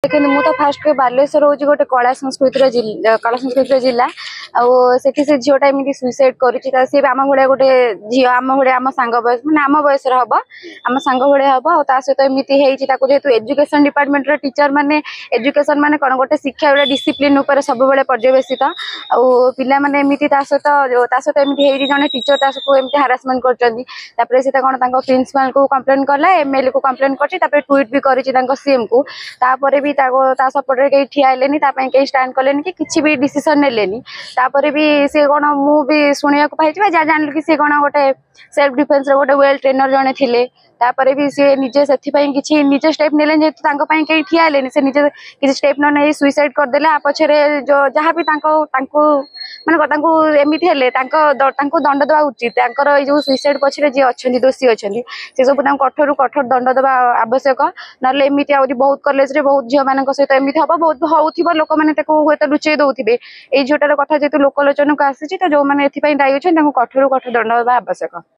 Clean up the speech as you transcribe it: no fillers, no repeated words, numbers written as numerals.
देखते मु तो फास्ट बालेश्वर हूँ गोटे कला संस्कृतिर जिला आठी से झीटा एमती सुइसाइड कर सी आम भाया गोटे झी आम भाया आम सांग बयस मैंने आम बयस हम आम सांग भाया हम सहित एमती जेहेतु एजुकेशन डिपार्टमेंट टीचर माने एजुकेशन माने कौन गोटे शिक्षा गोटे डिसिप्लिन सब पर्यवेसित आउ पिला माने एमती सहित एमती जड़े टीचर एमती हारासमेंट कर कौन प्रिंसिपाल को कंप्लेन कला एमएलए को कंप्लेन कर ट्वीट भी कर सीएम को तापर भी सपोर्ट कहीं ठिया कहीं स्टाण्ड कले कि किसी भी डिसीजन नेलेनी तापर भी सी कौन मु भी शुणा पाई जहाँ जानलु कि सी कौन गोटे सेल्फ डिफेन्स गोटे वेल ट्रेनर जड़े थे तापर भी सी निजे से किसी निजे स्टेप ने जेहेतु कहीं ठिया से निजे किसी स्टेप न नहीं सुइसाइड करदे आ पछरे जो जहाँ भी माने एमती हेले दंड देवा उचित जो सुइसाइड पछरे जी अच्छा दोषी अच्छा से सब कठोर कठोर दंड देवा आवश्यक ना एमती आहरी बहुत कॉलेज रे बहुत झील मान सहित एमती हम बहुत हो लोक मैंने हूँ लुचे दौथे ये झीटार कथा जेहतु लोकलोचन को आसी तो जो मैंने दायी अच्छे कठोर कठोर दंड देवा आवश्यक।